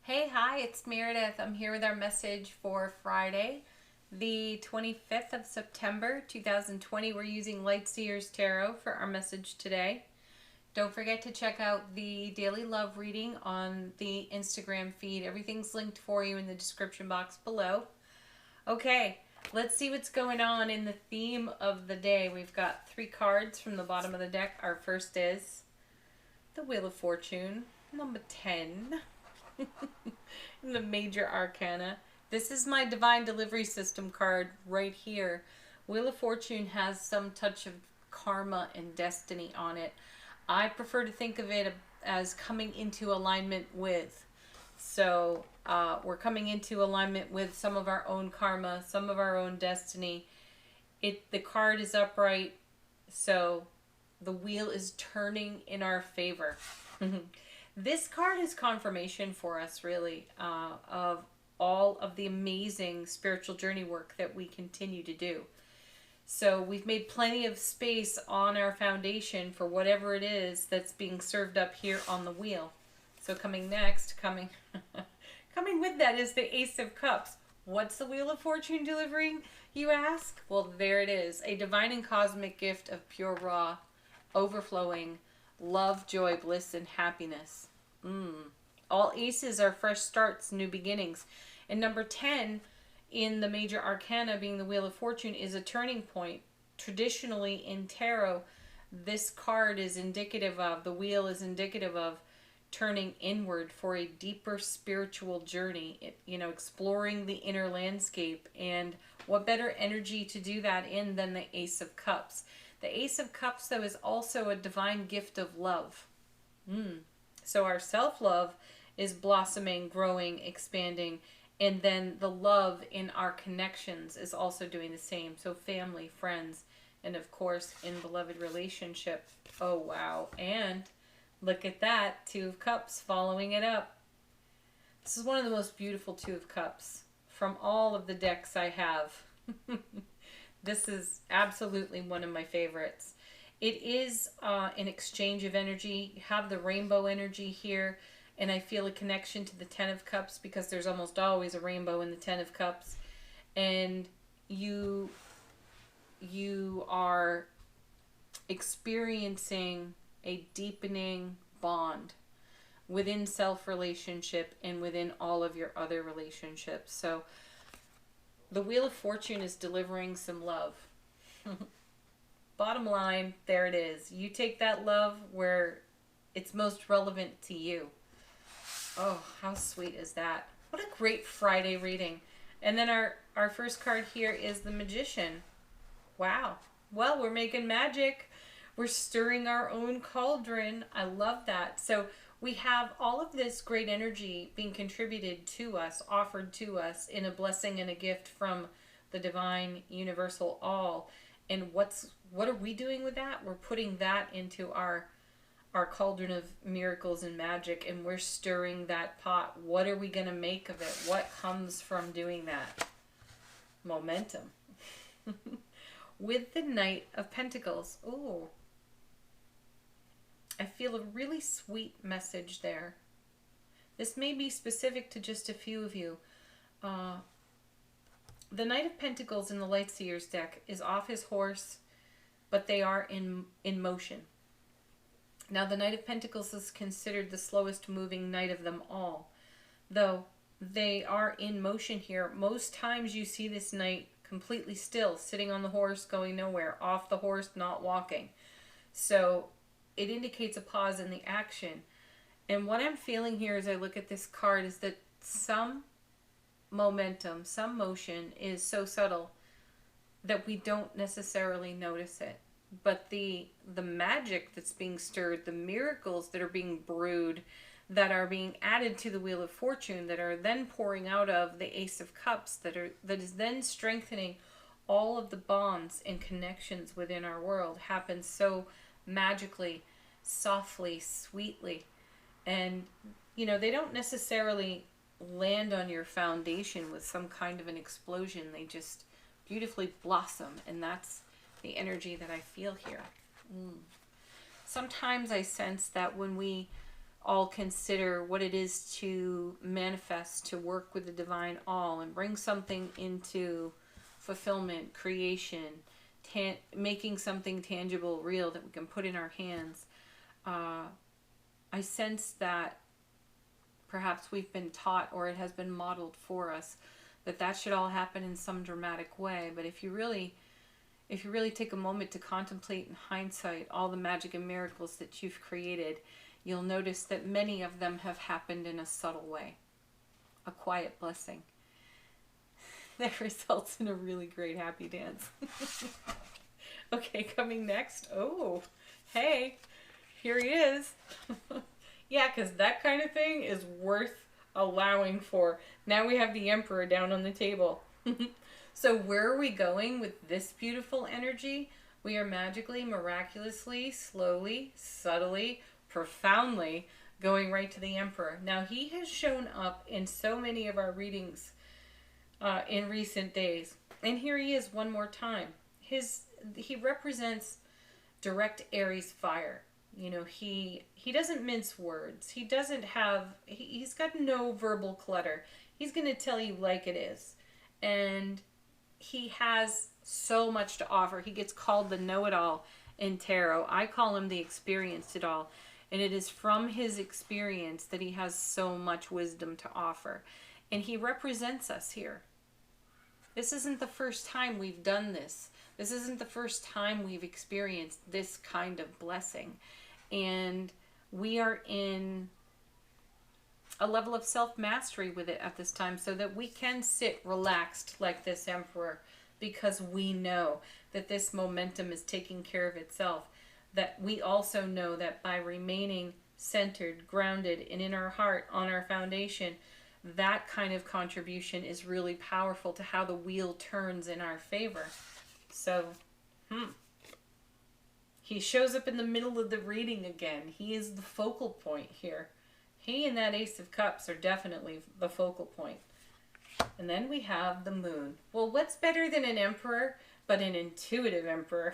Hey, hi, it's Meredith. I'm here with our message for Friday, the 25th of September, 2020. We're using Lightseer's Tarot for our message today. Don't forget to check out the daily love reading on the Instagram feed. Everything's linked for you in the description box below. Okay, let's see what's going on in the theme of the day. We've got 3 cards from the bottom of the deck. Our first is the Wheel of Fortune, number 10. In the major arcana. This is my divine delivery system card right here. Wheel of Fortune has some touch of karma and destiny on it. I prefer to think of it as coming into alignment with. So we're coming into alignment with some of our own karma, some of our own destiny. The card is upright, so the wheel is turning in our favor. This card is confirmation for us, really, of all of the amazing spiritual journey work that we continue to do. So we've made plenty of space on our foundation for whatever it is that's being served up here on the wheel. So coming next, coming with that is the Ace of Cups. What's the Wheel of Fortune delivering, you ask? Well, there it is. A divine and cosmic gift of pure, raw, overflowing love, joy, bliss, and happiness. All aces are fresh starts, new beginnings. And number 10 in the major arcana, being the Wheel of Fortune, is a turning point. Traditionally in tarot, this card is indicative of, the wheel is indicative of turning inward for a deeper spiritual journey, exploring the inner landscape. And what better energy to do that in than the Ace of Cups? The Ace of Cups, though, is also a divine gift of love. So our self-love is blossoming, growing, expanding, and then the love in our connections is also doing the same. So family, friends, and of course in beloved relationship. Oh wow. And look at that, 2 of Cups following it up. This is one of the most beautiful 2 of Cups from all of the decks I have. This is absolutely one of my favorites. It is an exchange of energy. You have the rainbow energy here, and I feel a connection to the 10 of Cups because there's almost always a rainbow in the 10 of Cups. And you are experiencing a deepening bond within self-relationship and within all of your other relationships. So the Wheel of Fortune is delivering some love. Bottom line, there it is. You take that love where it's most relevant to you. Oh, how sweet is that? What a great Friday reading. And then our first card here is the Magician. Wow. Well, we're making magic. We're stirring our own cauldron. I love that. So we have all of this great energy being contributed to us, offered to us in a blessing and a gift from the divine universal all. And what are we doing with that? We're putting that into our cauldron of miracles and magic, and we're stirring that pot. What are we going to make of it? What comes from doing that? Momentum. With the Knight of Pentacles. Ooh. I feel a really sweet message there. This may be specific to just a few of you. The Knight of Pentacles in the Lightseer's deck is off his horse, but they are in motion. Now, the Knight of Pentacles is considered the slowest moving knight of them all. Though they are in motion here, most times you see this knight completely still, sitting on the horse, going nowhere, off the horse, not walking. So it indicates a pause in the action. And what I'm feeling here as I look at this card is that some momentum, some motion is so subtle that we don't necessarily notice it. But the magic that's being stirred, the miracles that are being brewed, that are being added to the Wheel of Fortune, that are then pouring out of the Ace of Cups, that is then strengthening all of the bonds and connections within our world, happens so magically, softly, sweetly. And they don't necessarily land on your foundation with some kind of an explosion. They just beautifully blossom, and that's the energy that I feel here. Sometimes I sense that when we all consider what it is to manifest, to work with the divine all, and bring something into fulfillment, creation, making something tangible, real, that we can put in our hands. I sense that perhaps we've been taught, or it has been modeled for us, that should all happen in some dramatic way. But if you really take a moment to contemplate in hindsight all the magic and miracles that you've created, you'll notice that many of them have happened in a subtle way, a quiet blessing that results in a really great happy dance. Okay, coming next. Oh, hey, here he is. Yeah, because that kind of thing is worth allowing for. Now we have the Emperor down on the table. So where are we going with this beautiful energy? We are magically, miraculously, slowly, subtly, profoundly going right to the Emperor. Now he has shown up in so many of our readings in recent days. And here he is one more time. He represents direct Aries fire. You know, he doesn't mince words. He doesn't have, he's got no verbal clutter. He's going to tell you like it is. And he has so much to offer. He gets called the know-it-all in tarot. I call him the experienced-it-all. And it is from his experience that he has so much wisdom to offer. And he represents us here. This isn't the first time we've done this. This isn't the first time we've experienced this kind of blessing. And we are in a level of self-mastery with it at this time, so that we can sit relaxed like this Emperor, because we know that this momentum is taking care of itself. That we also know that by remaining centered, grounded, and in our heart, on our foundation, that kind of contribution is really powerful to how the wheel turns in our favor. So, he shows up in the middle of the reading again. He is the focal point here. He and that Ace of Cups are definitely the focal point. And then we have the Moon. Well, what's better than an Emperor but an intuitive Emperor?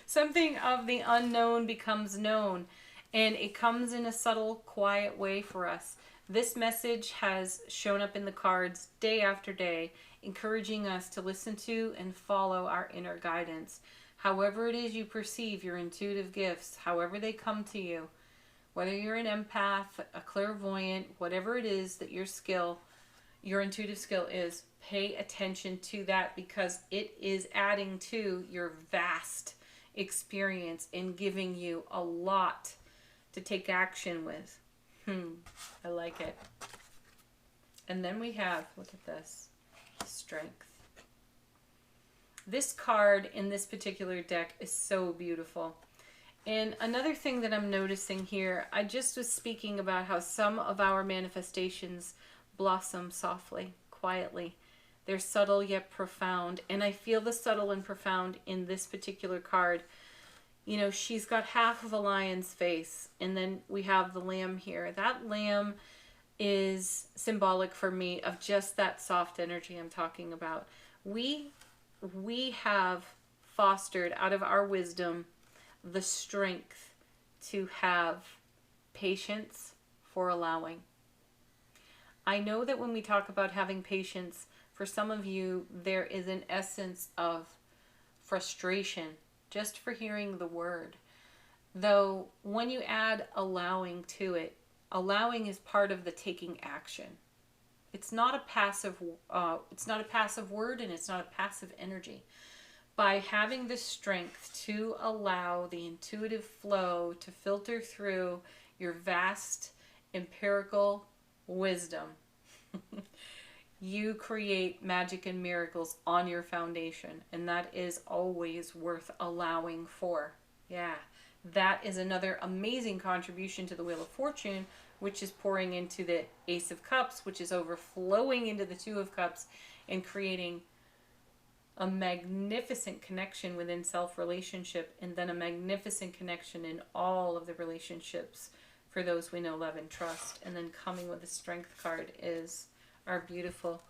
Something of the unknown becomes known, and it comes in a subtle, quiet way for us. This message has shown up in the cards day after day, encouraging us to listen to and follow our inner guidance. However it is you perceive your intuitive gifts, however they come to you, whether you're an empath, a clairvoyant, whatever it is that your skill, your intuitive skill is, pay attention to that, because it is adding to your vast experience and giving you a lot to take action with. I like it. And then we have, look at this, Strength. This card in this particular deck is so beautiful. And another thing that I'm noticing here, I just was speaking about how some of our manifestations blossom softly, quietly. They're subtle yet profound. And I feel the subtle and profound in this particular card. You know, she's got half of a lion's face, and then we have the lamb here. That lamb is symbolic for me of just that soft energy I'm talking about. We have fostered out of our wisdom the strength to have patience for allowing. I know that when we talk about having patience, for some of you, there is an essence of frustration just for hearing the word. Though when you add allowing to it, allowing is part of the taking action. It's not a passive word, and it's not a passive energy. By having the strength to allow the intuitive flow to filter through your vast empirical wisdom, you create magic and miracles on your foundation, and that is always worth allowing for. Yeah, that is another amazing contribution to the Wheel of Fortune, which is pouring into the Ace of Cups, which is overflowing into the Two of Cups and creating a magnificent connection within self-relationship, and then a magnificent connection in all of the relationships for those we know, love, and trust. And then coming with the Strength card is our beautiful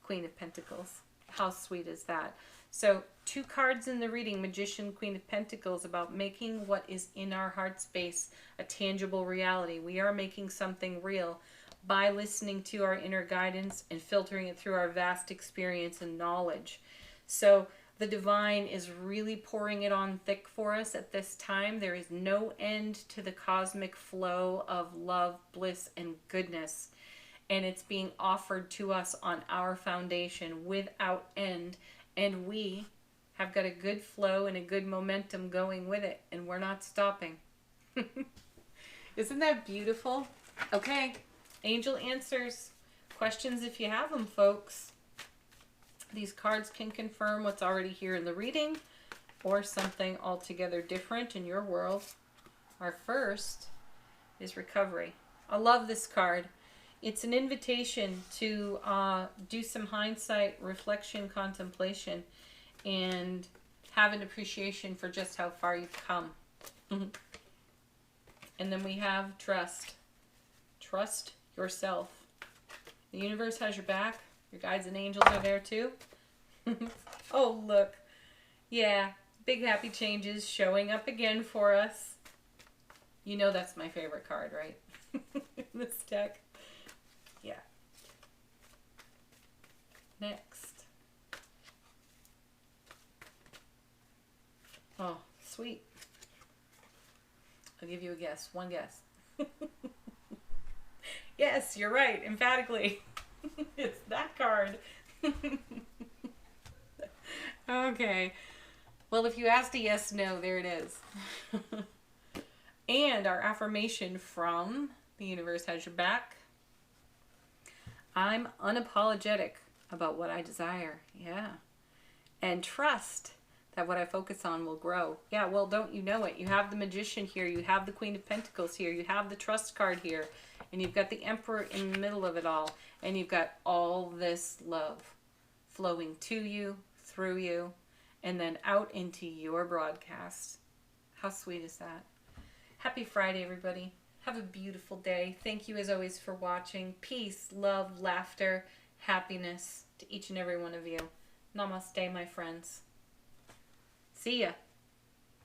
Queen of Pentacles. How sweet is that? So 2 cards in the reading, Magician, Queen of Pentacles, about making what is in our heart space a tangible reality. We are making something real by listening to our inner guidance and filtering it through our vast experience and knowledge. So the divine is really pouring it on thick for us at this time. There is no end to the cosmic flow of love, bliss, and goodness. And it's being offered to us on our foundation without end. And we have got a good flow and a good momentum going with it. And we're not stopping. Isn't that beautiful? Okay. Angel answers. Questions if you have them, folks. These cards can confirm what's already here in the reading or something altogether different in your world. Our first is recovery. I love this card. It's an invitation to do some hindsight, reflection, contemplation, and have an appreciation for just how far you've come. And then we have trust. Trust yourself. The universe has your back. Your guides and angels are there too. Oh, look. Yeah, big happy changes showing up again for us. You know that's my favorite card, right? In this deck. Yeah. Next. Oh, sweet. I'll give you a guess. One guess. Yes, you're right. Emphatically. It's that card. Okay. Well, if you asked a yes, no, there it is. And our affirmation from the universe has your back. I'm unapologetic about what I desire. Yeah. And trust that what I focus on will grow. Yeah, well, don't you know it? You have the Magician here. You have the Queen of Pentacles here. You have the Trust card here. And you've got the Emperor in the middle of it all. And you've got all this love flowing to you, through you, and then out into your broadcast. How sweet is that? Happy Friday, everybody. Have a beautiful day. Thank you, as always, for watching. Peace, love, laughter, happiness to each and every one of you. Namaste, my friends. See ya.